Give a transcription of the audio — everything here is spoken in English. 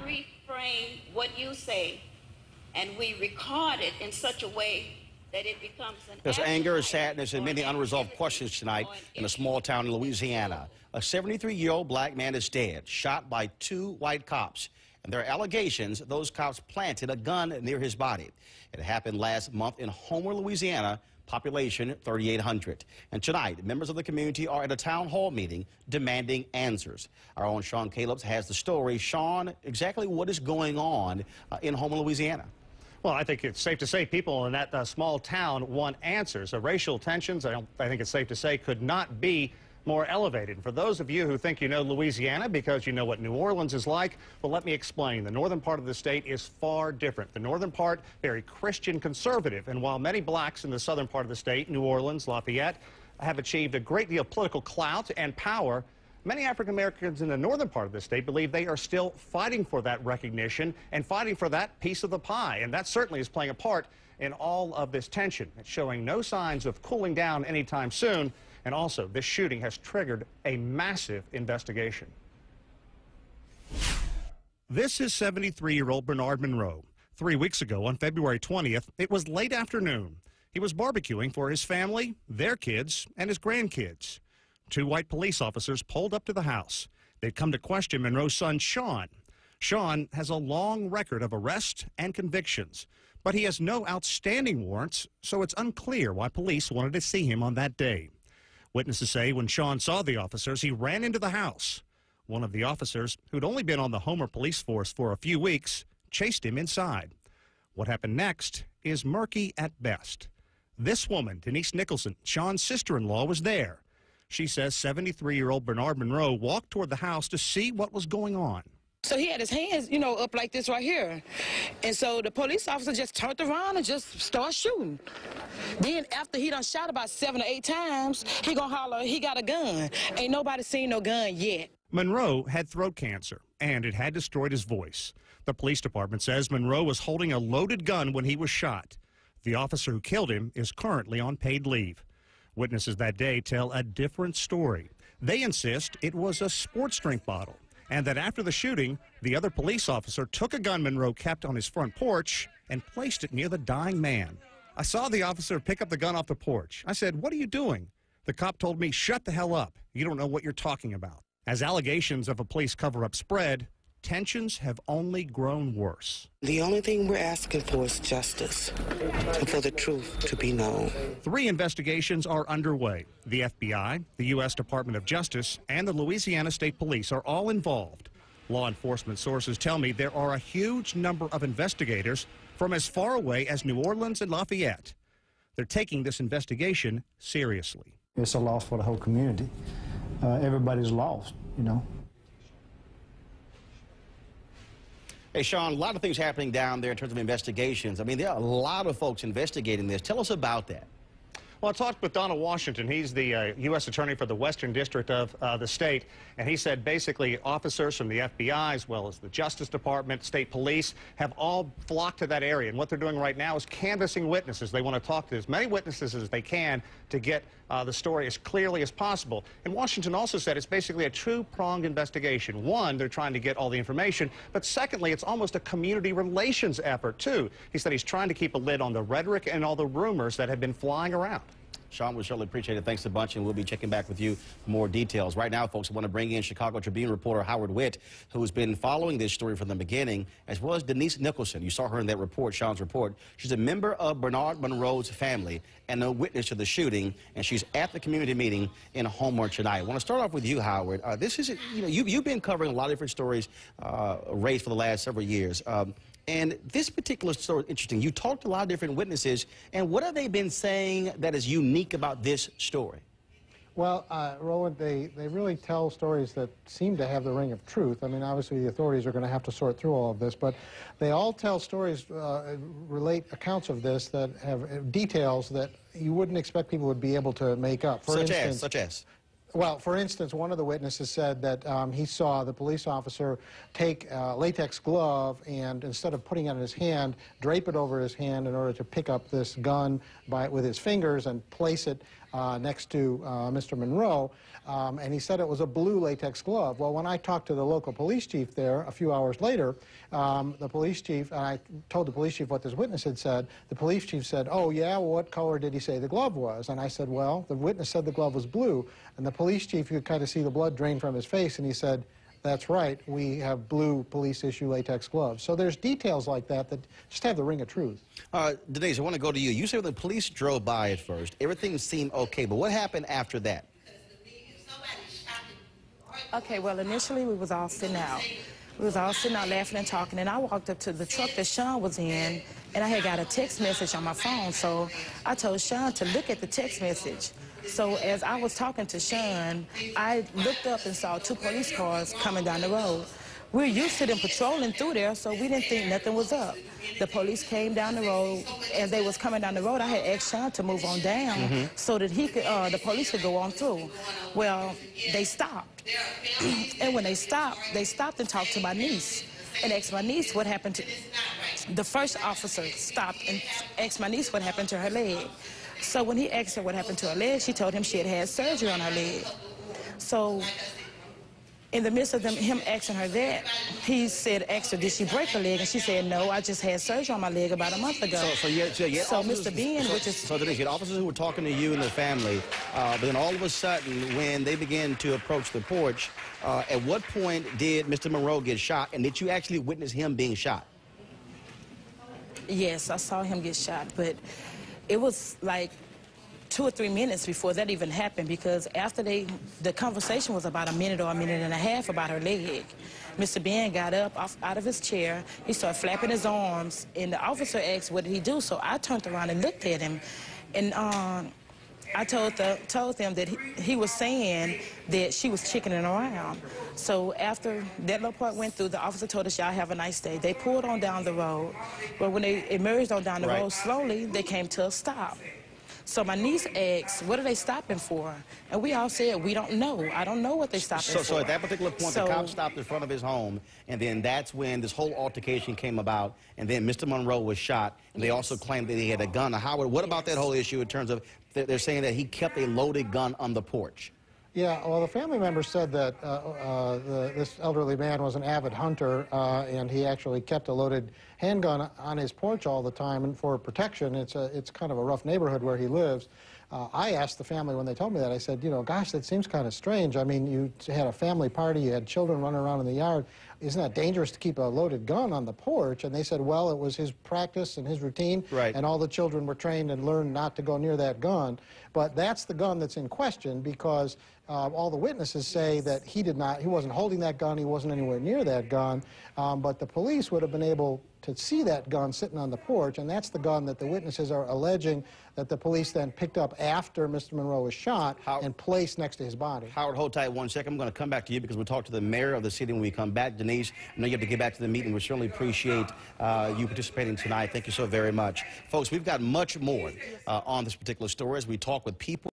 reframe what you say, and we record it in such a way that it becomes an... There's anger, sadness, and many unresolved questions tonight in a small town in Louisiana. A 73-year-old black man is dead, shot by 2 white cops. And there are allegations those cops planted a gun near his body. It happened last month in Homer, Louisiana, population 3,800. And tonight, members of the community are at a town hall meeting demanding answers. Our own Sean Calebs has the story. Sean, exactly what is going on in Homer, Louisiana? Well, I think it's safe to say people in that small town want answers. Racial tensions, I think it's safe to say, could not be more elevated. And for those of you who think you know Louisiana because you know what New Orleans is like, well, let me explain. The northern part of the state is far different. The northern part, very Christian conservative. And while many blacks in the southern part of the state, New Orleans, Lafayette, have achieved a great deal of political clout and power, many African Americans in the northern part of the state believe they are still fighting for that recognition and fighting for that piece of the pie. And that certainly is playing a part in all of this tension. It's showing no signs of cooling down anytime soon. And also, this shooting has triggered a massive investigation. This is 73-year-old Bernard Monroe. 3 weeks ago, on February 20th, it was late afternoon. He was barbecuing for his family, their kids, and his grandkids. 2 white police officers pulled up to the house. They'd come to question Monroe's son, Sean. Sean has a long record of arrests and convictions, but he has no outstanding warrants, so it's unclear why police wanted to see him on that day. Witnesses say when Sean saw the officers, he ran into the house. One of the officers, who'd only been on the Homer police force for a few weeks, chased him inside. What happened next is murky at best. This woman, Denise Nicholson, Sean's sister-in-law, was there. She says 73-year-old Bernard Monroe walked toward the house to see what was going on. So he had his hands, up like this right here. And so the police officer just turned around and just started shooting. Then after he done shot about 7 or 8 times, he gonna holler, he got a gun. Ain't nobody seen no gun yet. Monroe had throat cancer, and it had destroyed his voice. The police department says Monroe was holding a loaded gun when he was shot. The officer who killed him is currently on paid leave. Witnesses that day tell a different story. They insist it was a sports drink bottle, and that after the shooting, the other police officer took a gun Monroe kept on his front porch and placed it near the dying man. I saw the officer pick up the gun off the porch. I said, "What are you doing?" The cop told me, "Shut the hell up. You don't know what you're talking about." As allegations of a police cover-up spread, tensions have only grown worse. The only thing we're asking for is justice and for the truth to be known. 3 investigations are underway. The FBI, the U.S. Department of Justice, and the Louisiana State Police are all involved. Law enforcement sources tell me there are a huge number of investigators from as far away as New Orleans and Lafayette. They're taking this investigation seriously. It's a loss for the whole community. Everybody's lost, Hey, Sean, a lot of things happening down there in terms of investigations. I mean, there are a lot of folks investigating this. Tell us about that. Well, I talked with Donald Washington. He's the U.S. Attorney for the Western District of the state, and he said basically officers from the FBI as well as the Justice Department, state police have all flocked to that area. And what they're doing right now is canvassing witnesses. They want to talk to as many witnesses as they can to get the story as clearly as possible. And Washington also said it's basically a 2-pronged investigation. One, they're trying to get all the information, but secondly, it's almost a community relations effort, too. He said he's trying to keep a lid on the rhetoric and all the rumors that have been flying around. Sean, we certainly appreciate it. Thanks a bunch, and we'll be checking back with you for more details. Right now, folks, I want to bring in Chicago Tribune reporter Howard Witt, who's been following this story from the beginning, as well as Denise Nicholson. You saw her in that report, Sean's report. She's a member of Bernard Monroe's family and a witness to the shooting, and she's at the community meeting in Homer tonight. I want to start off with you, Howard. This is, you've been covering a lot of different stories, race for the last several years. And this particular story is interesting. You talked to a lot of different witnesses, and what have they been saying that is unique about this story? Well, Roland, they really tell stories that seem to have the ring of truth. I mean, obviously the authorities are going to have to sort through all of this, but they all tell stories, relate accounts of this that have details that you wouldn't expect people would be able to make up. Such as? Well, for instance, one of the witnesses said that he saw the police officer take a latex glove and instead of putting it in his hand, drape it over his hand in order to pick up this gun with his fingers and place it next to Mr. Monroe, and he said it was a blue latex glove. Well, when I talked to the local police chief there a few hours later, the police chief, and I told the police chief what this witness had said, the police chief said, oh, yeah, well, what color did he say the glove was? And I said, well, the witness said the glove was blue. And the police chief, you could kind of see the blood drain from his face, and he said, that's right, we have blue police-issue latex gloves. So there's details like that that just have the ring of truth. Denise, I want to go to you. You said the police drove by at first. Everything seemed okay, but what happened after that? Okay, well, initially we was all sitting out. We was all sitting out laughing and talking, and I walked up to the truck that Sean was in, and I had got a text message on my phone, so I told Sean to look at the text message. So as I was talking to Sean, I looked up and saw 2 police cars coming down the road. We're used to them patrolling through there, so we didn't think nothing was up. The police came down the road. As they was coming down the road, I had asked Sean to move on down so that he could, the police could go on through. Well, they stopped. And when they stopped and talked to my niece and asked my niece what happened to... The first officer stopped and asked my niece what happened to her leg. So when he asked her what happened to her leg, she told him she had had surgery on her leg. So in the midst of him asking her that, he said, asked her, did she break her leg? And she said, no, I just had surgery on my leg about a month ago. So Mr. Ben, which is... So Denise, you had officers who were talking to you and the family, but then all of a sudden, when they began to approach the porch, at what point did Mr. Monroe get shot, and did you actually witness him being shot? Yes, I saw him get shot, but it was like 2 or 3 minutes before that even happened, because after the conversation was about a minute or a minute and a half about her leg. Mr. Ben got up out of his chair, he started flapping his arms, and the officer asked what did he do, so I turned around and looked at him, and I told them that he was saying that she was chickening around. So after that little part went through, the officer told us, y'all have a nice day. They pulled on down the road, but when they emerged on down the road slowly, they came to a stop. So my niece asked, what are they stopping for? And we all said, we don't know. I don't know what they're stopping for. So at that particular point, the cop stopped in front of his home, and then that's when this whole altercation came about, and then Mr. Monroe was shot, and they also claimed that he had a gun. Now, Howard, what about that whole issue in terms of they're saying that he kept a loaded gun on the porch? Yeah, well, the family member said that this elderly man was an avid hunter, and he actually kept a loaded handgun on his porch all the time, and for protection. It's kind of a rough neighborhood where he lives. I asked the family when they told me that, I said, you know, gosh, that seems kind of strange. I mean, you had a family party, you had children running around in the yard. Isn't that dangerous to keep a loaded gun on the porch? And they said, well, it was his practice and his routine, and all the children were trained and learned not to go near that gun. But that's the gun that's in question, because all the witnesses say that he wasn't holding that gun, he wasn't anywhere near that gun, but the police would have been able to see that gun sitting on the porch, and that's the gun that the witnesses are alleging that the police then picked up after Mr. Monroe was shot and placed next to his body. Howard, hold tight 1 second. I'm going to come back to you because we'll talk to the mayor of the city when we come back. Denise, I know you have to get back to the meeting. We certainly appreciate you participating tonight. Thank you so very much. Folks, we've got much more on this particular story as we talk with people.